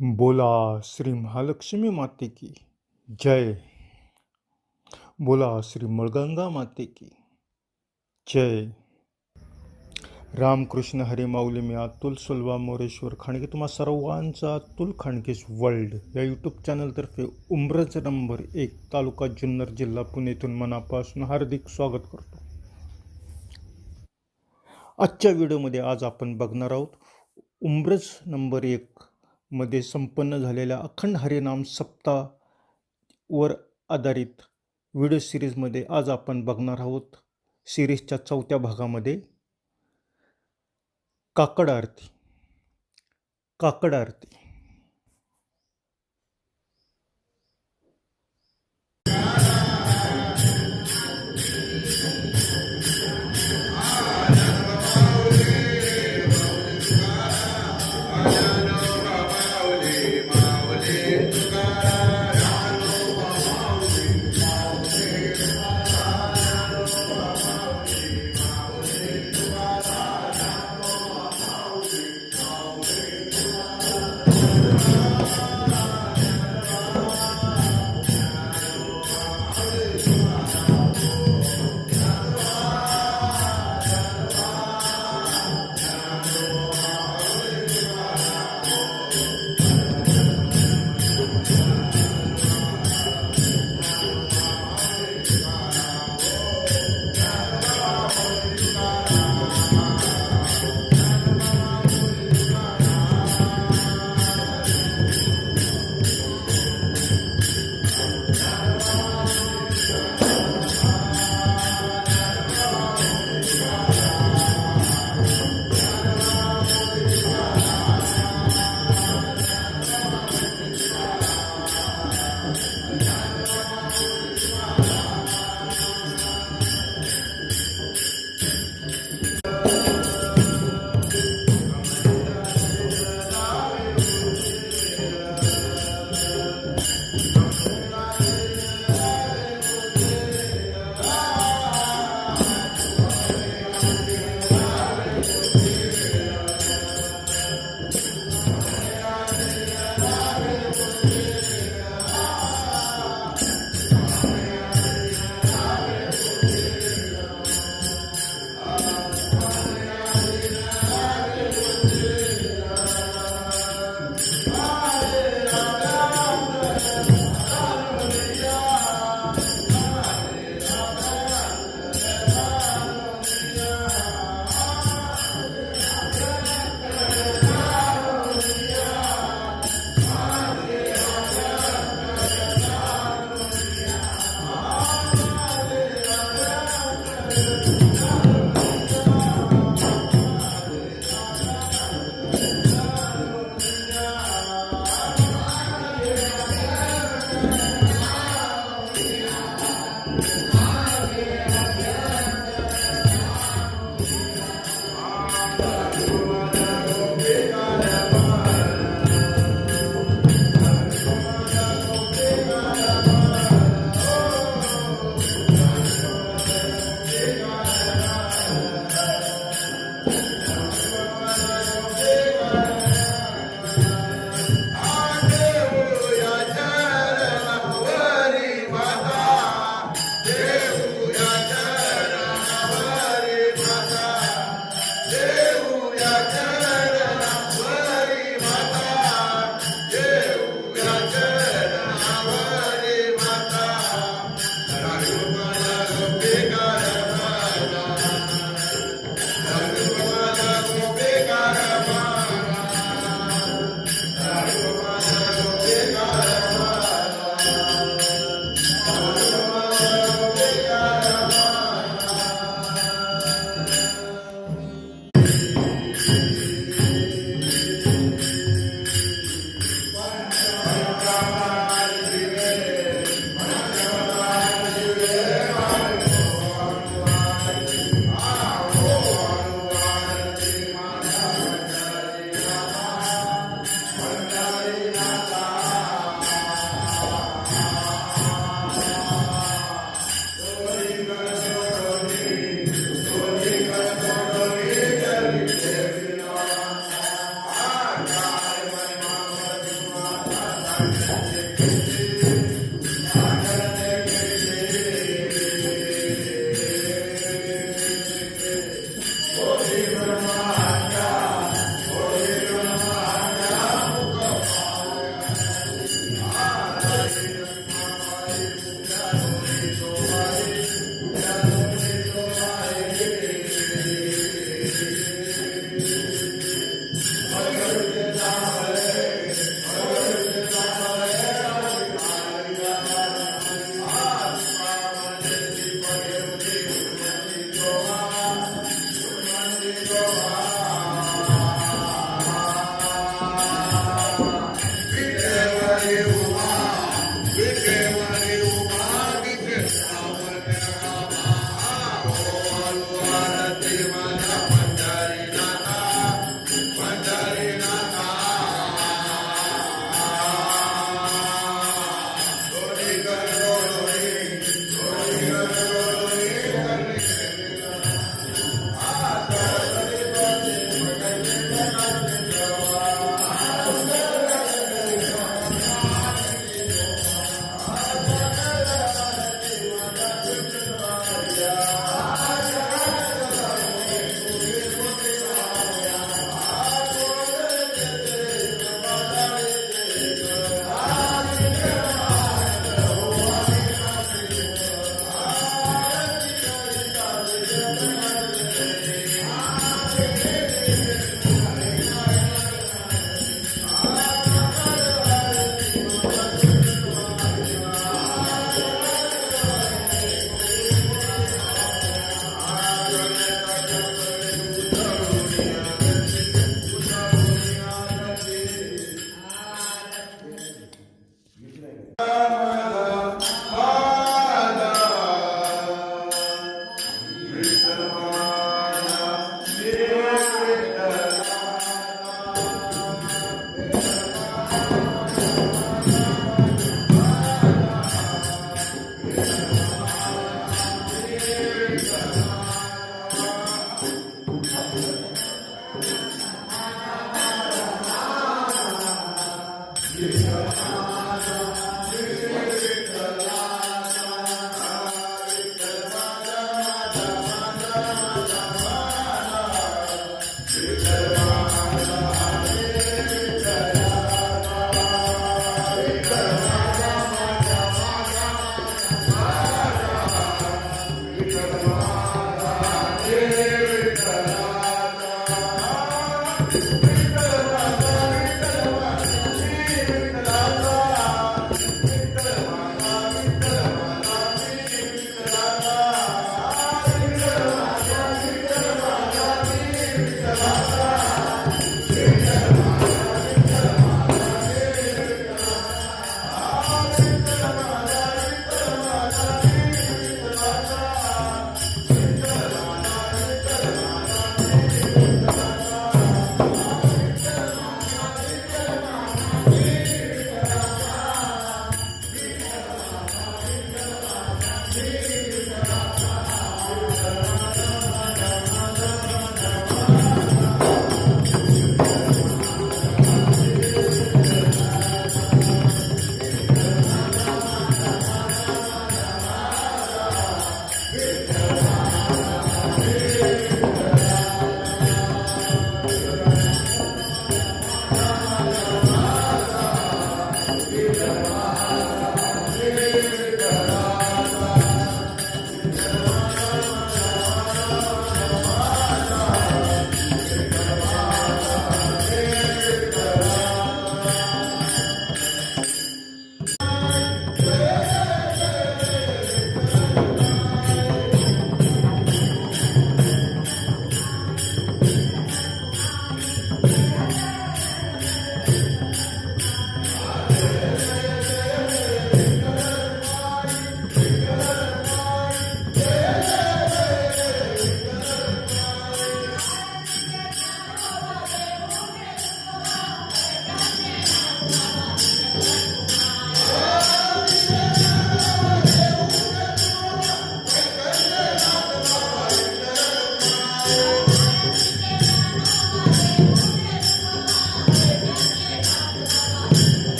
बोला श्री महालक्ष्मी माते की जय. बोला श्री मळगंगा माते की जय. रामकृष्ण हरी माऊली. मी अतुल सुलभा मोरेश्वर खाणगे तुम्हा सर्वांचा अतुल खाणगेस वर्ल्ड या यूट्यूब चॅनलतर्फे उंब्रज नंबर 1 तालुका जुन्नर जिल्हा पुणे येथून मनापासून हार्दिक स्वागत करतो. आजच्या व्हिडिओमध्ये आज आपण बघणार आहोत उंब्रज नंबर 1 मध्ये संपन्न झालेल्या अखंड हरिनाम सप्ताहावर आधारित व्हिडिओ सिरीजमध्ये आज आपण बघणार आहोत. सिरीजच्या 4थ्या भागामध्ये काकड आरती. काकड आरती विठ्ठलाचा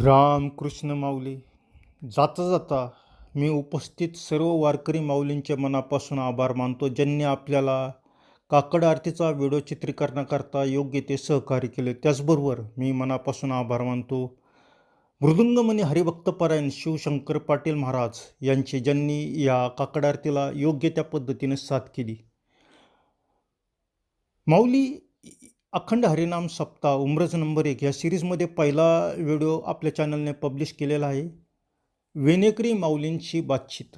रामकृष्ण माऊली. जाता जाता मी उपस्थित सर्व वारकरी माऊलींचे मनापासून आभार मानतो, ज्यांनी आपल्याला काकड आरतीचा व्हिडिओ चित्रीकरणाकरता योग्य ते सहकार्य केले. त्याचबरोबर मी मनापासून आभार मानतो मृदुंगमणी हरिभक्तपरायण शिवशंकर पाटील महाराज यांचे, ज्यांनी या काकड आरतीला योग्य त्या पद्धतीने साथ केली. माऊली अखंड हरिनाम सप्ताह उमरज नंबर 1 या सिरीजमध्ये पहिला व्हिडिओ आपल्या चॅनलने पब्लिश केलेला आहे, वेनेकरी माऊलींची बातचीत.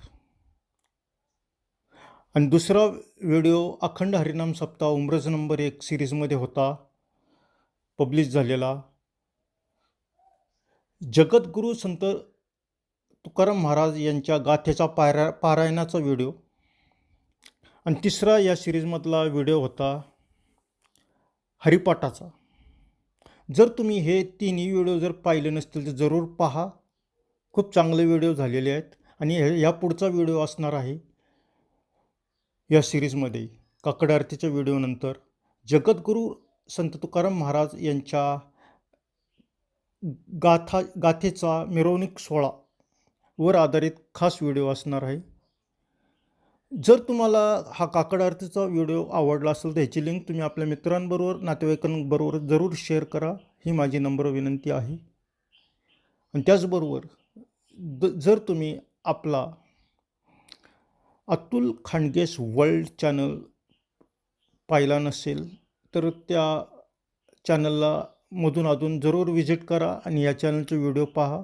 आणि दुसरा व्हिडिओ अखंड हरिनाम सप्ताह उमरज नंबर 1 सिरीजमध्ये होता पब्लिश झालेला, जगद्गुरू संत तुकाराम महाराज यांच्या गाथेचा पारायणाचा व्हिडिओ. आणि तिसरा या सिरीजमधला व्हिडिओ होता हरिपाठाचा. जर तुम्ही हे तिन्ही व्हिडिओ जर पाहिले नसतील तर जरूर पहा, खूप चांगले व्हिडिओ झालेले आहेत. आणि या पुढचा व्हिडिओ असणार आहे या सिरीजमध्ये काकड आरतीच्या व्हिडिओनंतर जगद्गुरू संत तुकाराम महाराज यांच्या गाथेचा मिरवणूक सोहळा वर आधारित खास व्हिडिओ असणार आहे. जर तुम्हाला हा काकड आरतीचा व्हिडिओ आवडला असेल तर ह्याची लिंक तुम्ही आपल्या मित्रांबरोबर, नातेवाईकांबरोबर जरूर शेअर करा, ही माझी नम्र विनंती आहे. आणि त्याचबरोबर जर तुम्ही आपला अतुल खांडगेस वर्ल्ड चॅनल पाहिला नसेल तर त्या चॅनलला मधून अधून जरूर व्हिजिट करा आणि या चॅनलचे व्हिडिओ पहा.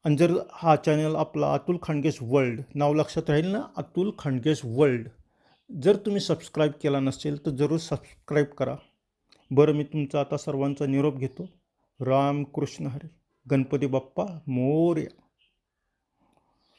आणि जर हा चॅनल आपला अतुल खांडगेस वर्ल्ड नाव लक्षात राहील ना, अतुल खांडगेस वर्ल्ड, जर तुम्ही सबस्क्राईब केला नसेल तर जरूर सबस्क्राईब करा. बरं, मी तुमचा आता सर्वांचा निरोप घेतो. रामकृष्ण हरी. गणपती बाप्पा मोरया.